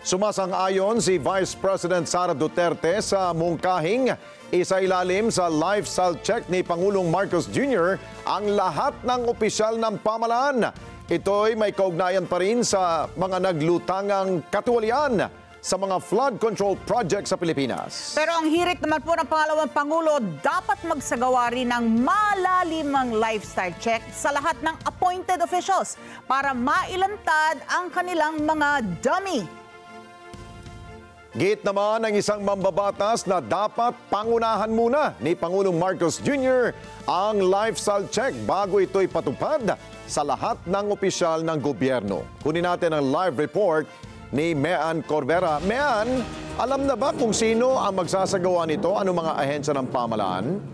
Sumasang-ayon si Vice President Sara Duterte sa mungkahing isailalim sa lifestyle check ni Pangulong Marcos Jr. ang lahat ng opisyal ng pamahalaan. Ito'y may kaugnayan pa rin sa mga naglutangang katiwalian sa mga flood control project sa Pilipinas. Pero ang hirit naman po ng pangalawang Pangulo, dapat magsagawa rin ng malalimang lifestyle check sa lahat ng appointed officials para mailantad ang kanilang mga dummy. Giit naman ng isang mambabatas na dapat pangunahan muna ni Pangulong Marcos Jr. ang lifestyle check bago ito'y patupad sa lahat ng opisyal ng gobyerno. Kunin natin ang live report ni Mean Corbera. Mean, alam na ba kung sino ang magsasagawa nito? Ano mga ahensya ng pamahalaan?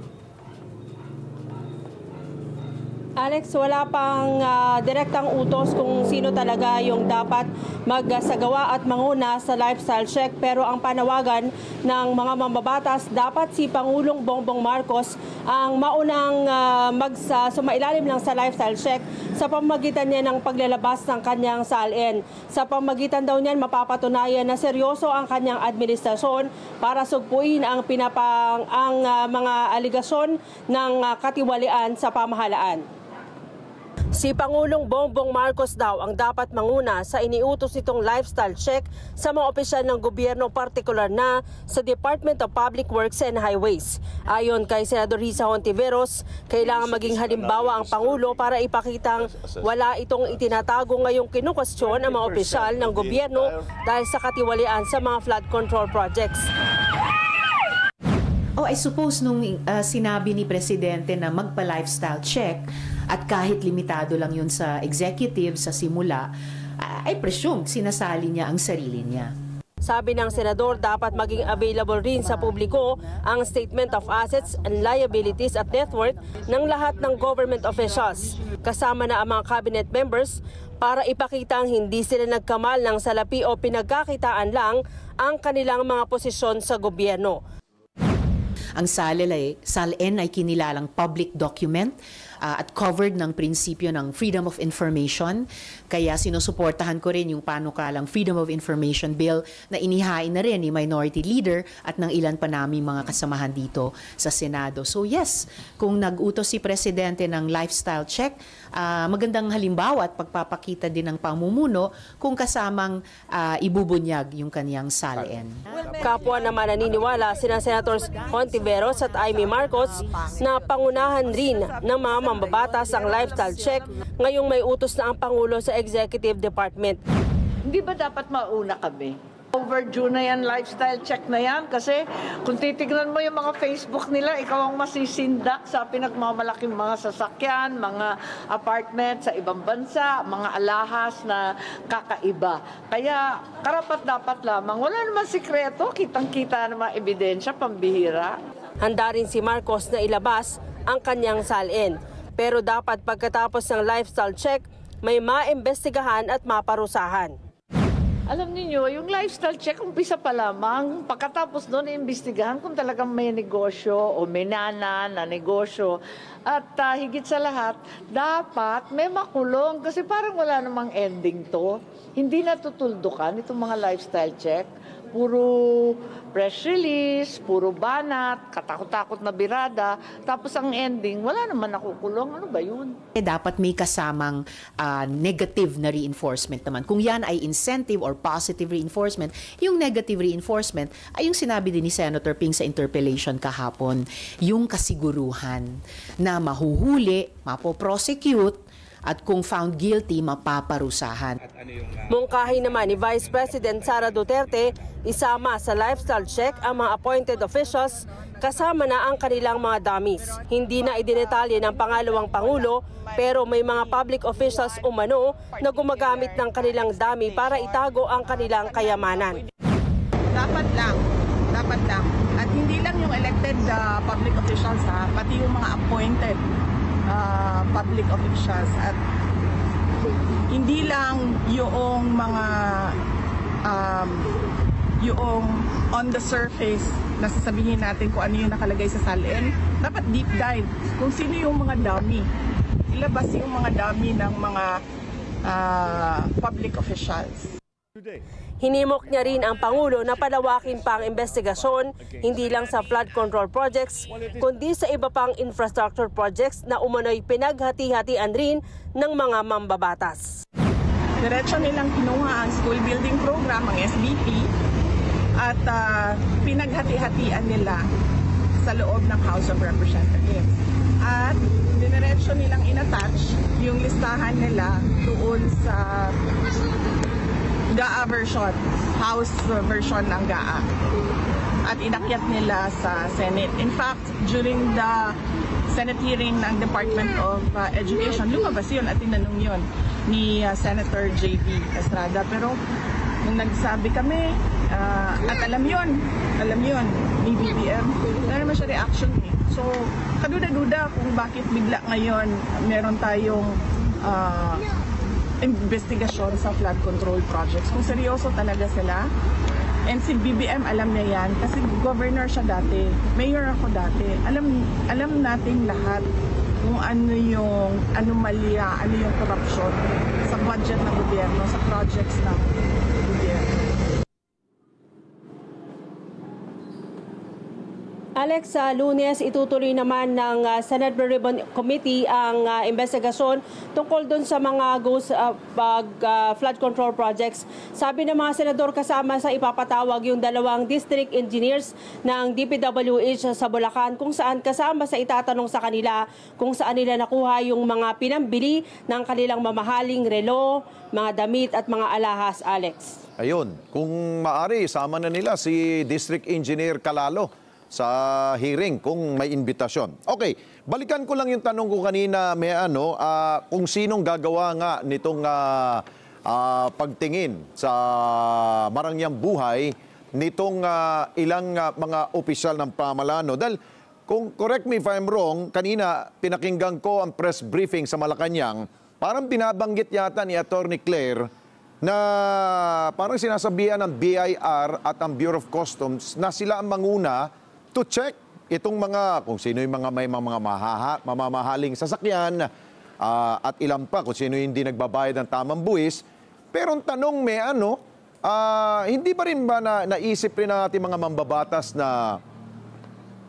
Alex, wala pang direktang utos kung sino talaga yung dapat magsagawa at manguna sa lifestyle check. Pero ang panawagan ng mga mambabatas, dapat si Pangulong Bongbong Marcos ang maunang sumailalim lang sa lifestyle check sa pamamagitan niya ng paglalabas ng kanyang salin. Sa pamamagitan daw niyan, mapapatunayan na seryoso ang kanyang administrasyon para sugpuin ang mga aligasyon ng katiwalian sa pamahalaan. Si Pangulong Bongbong Marcos daw ang dapat manguna sa iniutos nitong lifestyle check sa mga opisyal ng gobyerno, partikular na sa Department of Public Works and Highways. Ayon kay Senador Risa Hontiveros, kailangan maging halimbawa ang Pangulo para ipakitang wala itong itinatago ngayong kinukwestiyon ang mga opisyal ng gobyerno dahil sa katiwalian sa mga flood control projects. I suppose nung sinabi ni Presidente na magpa-lifestyle check at kahit limitado lang yun sa executive sa simula, I presume sinasali niya ang sarili niya. Sabi ng Senador, dapat maging available rin sa publiko ang statement of assets and liabilities at net worth ng lahat ng government officials, kasama na ang mga cabinet members, para ipakita ang hindi sila nagkamal ng salapi o pinagkakitaan lang ang kanilang mga posisyon sa gobyerno. Ang SALN ay kinilalang public document at covered ng prinsipyo ng Freedom of Information. Kaya sinusuportahan ko rin yung panukalang Freedom of Information Bill na inihain na rin ni Minority Leader at ng ilan pa naming mga kasamahan dito sa Senado. So yes, kung nag-utos si Presidente ng lifestyle check, magandang halimbawa at pagpapakita din ng pamumuno kung kasamang ibubunyag yung kaniyang SALN. Kapwa naman naniniwala sina Senators Hontiveros at Amy Marcos na pangunahan rin ng mga mambabatas ang lifestyle check ngayong may utos na ang Pangulo sa Executive Department. Hindi ba dapat mauna kami? Overdue na yan, lifestyle check na yan. Kasi kung titignan mo yung mga Facebook nila, ikaw ang masisindak sa pinagmamalaking mga sasakyan, mga apartment sa ibang bansa, mga alahas na kakaiba. Kaya karapat-dapat lamang. Wala naman sikreto, kitang-kita na mga ebidensya, pambihira. Handa rin si Marcos na ilabas ang kanyang salin. Pero dapat pagkatapos ng lifestyle check, may maimbestigahan at maparusahan. Alam niyo, yung lifestyle check, umpisa pa lamang. Pagkatapos doon, iimbestigahan kung talagang may negosyo o may na negosyo. At higit sa lahat, dapat may makulong. Kasi parang wala namang ending to. Hindi natutuldukan itong mga lifestyle check. Puro press release, puro banat, katakot-takot na birada. Tapos ang ending, wala naman nakukulong. Ano ba yun? Dapat may kasamang negative na reinforcement naman. Kung yan ay incentive or positive reinforcement, yung negative reinforcement ay yung sinabi din ni Senator Ping sa interpellation kahapon, yung kasiguruhan na mahuhuli, mapoprosecute, at kung found guilty, mapaparusahan. Mungkahi naman ni Vice President Sara Duterte, isama sa lifestyle check ang mga appointed officials kasama na ang kanilang mga dummies. Hindi na idinetalye ng pangalawang Pangulo, pero may mga public officials umano na gumagamit ng kanilang dummy para itago ang kanilang kayamanan. Dapat lang. At hindi lang yung elected public officials, pati yung mga appointed public officials. At hindi lang yung mga yung on the surface na sasabihin natin kung ano yung nakalagay sa SALN. Dapat deep dive kung sino yung mga dummy. Ilabas yung mga dummy ng mga public officials. Hinimok niya rin ang Pangulo na palawakin pa ang investigasyon hindi lang sa flood control projects kundi sa iba pang infrastructure projects na umano'y pinaghati-hatian rin ng mga mambabatas. Diretso nilang kinuha ang school building program, ang SBP, at pinaghati-hatian nila sa loob ng House of Representatives. At diretso nilang inattach yung listahan nila doon sa GAA version, House version ng GAA. At inakyat nila sa Senate. In fact, during the Senate hearing ng Department of Education, lumabas yun at tinanong yun ni Senator J.B. Estrada. Pero nung nagsabi kami, at alam yun ni BBM, wala naman siya reaction eh. So, kaduda-duda kung bakit bigla ngayon meron tayong investigasyon sa flood control projects. Kung seryoso talaga sila, and si BBM alam niya yan, kasi governor siya dati, mayor ako dati, alam natin lahat kung ano yung anomalya, ano yung korupsyon sa budget ng gobyerno, sa projects ng gobyerno. Alex, sa Lunes, itutuloy naman ng Senate Blue Ribbon Committee ang investigasyon tungkol doon sa mga flood control projects. Sabi ng mga senador kasama sa ipapatawag yung 2 district engineers ng DPWH sa Bulacan kung saan kasama sa itatanong sa kanila kung saan nila nakuha yung mga pinambili ng kanilang mamahaling relo, mga damit at mga alahas, Alex. Ayun, kung maari, sama na nila si District Engineer Calalo sa hearing kung may imbitasyon. Okay, balikan ko lang yung tanong ko kanina, kung sinong gagawa nga nitong pagtingin sa Marangyang Buhay nitong ilang mga opisyal ng pamahalaan. Dahil, kung correct me if I'm wrong, kanina pinakinggan ko ang press briefing sa Malacanang, parang binabanggit yata ni Attorney Claire na parang sinasabihan ng BIR at ang Bureau of Customs na sila ang manguna to check itong mga, kung sino yung may mga mamamahaling sasakyan at ilan pa kung sino yung hindi nagbabayad ng tamang buwis. Pero ang tanong hindi pa rin ba naisip rin ng ating mga mambabatas na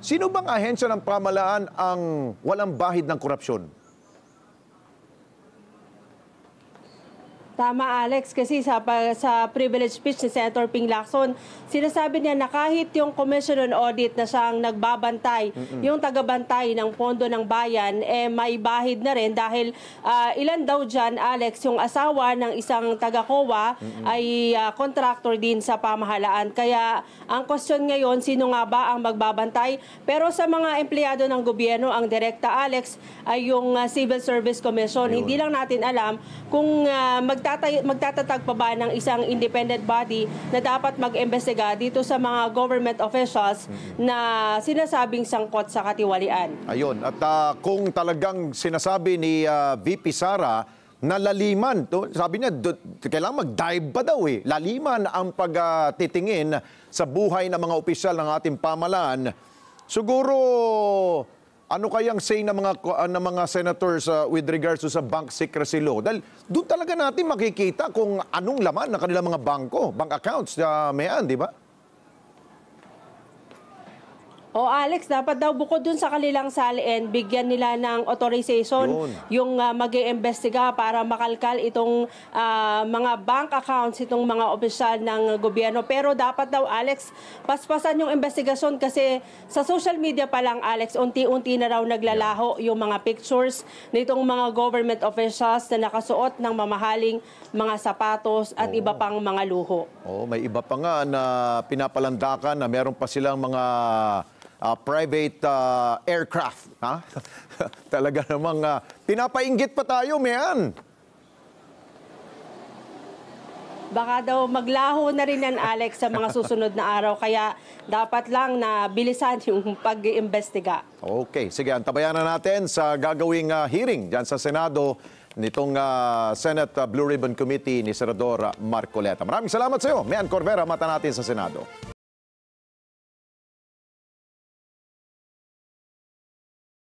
sino bang ahensya ng pamahalaan ang walang bahid ng korupsyon? Tama, Alex, kasi sa privilege speech ni Senator Ping Lacson, sinasabi niya na kahit yung Commission on Audit na siyang nagbabantay, yung tagabantay ng pondo ng bayan, may bahid na rin dahil ilan daw dyan, Alex, yung asawa ng isang taga-COA ay contractor din sa pamahalaan. Kaya ang question ngayon, sino nga ba ang magbabantay? Pero sa mga empleyado ng gobyerno, ang direkta, Alex, ay yung Civil Service Commission. Ayun. Hindi lang natin alam kung magtatatag pa ba ng isang independent body na dapat mag-imbestiga dito sa mga government officials na sinasabing sangkot sa katiwalian. Ayun. At kung talagang sinasabi ni VP Sara na laliman, sabi niya, kailangan mag-dive pa daw eh. Laliman ang pagtitingin sa buhay ng mga opisyal ng ating pamahalaan. Siguro, ano kayang say ng mga senators with regards to sa bank secrecy law? Dahil doon talaga natin makikita kung anong laman ng kanilang mga bank accounts na mayan, di ba? O Alex, dapat daw bukod dun sa kanilang salin, bigyan nila ng authorization yung mag-iimbestiga para makalkal itong mga bank accounts, itong mga opisyal ng gobyerno. Pero dapat daw, Alex, paspasan yung investigasyon kasi sa social media pa lang, Alex, unti-unti na raw naglalaho yung mga pictures nitong mga government officials na nakasuot ng mamahaling mga sapatos at iba pang mga luho. May iba pa nga na pinapalandakan na meron pa silang mga private aircraft. Ha? Talaga namang pinapainggit pa tayo, mayan. Baka daw maglaho na rin yan, Alex, sa mga susunod na araw. Kaya dapat lang na bilisan yung pag-iimbestiga. Okay. Sige, antabayan na natin sa gagawing hearing dyan sa Senado nitong Senate Blue Ribbon Committee ni Senador Marcoleta. Maraming salamat sa iyo, Mayan Corbera, mata natin sa Senado.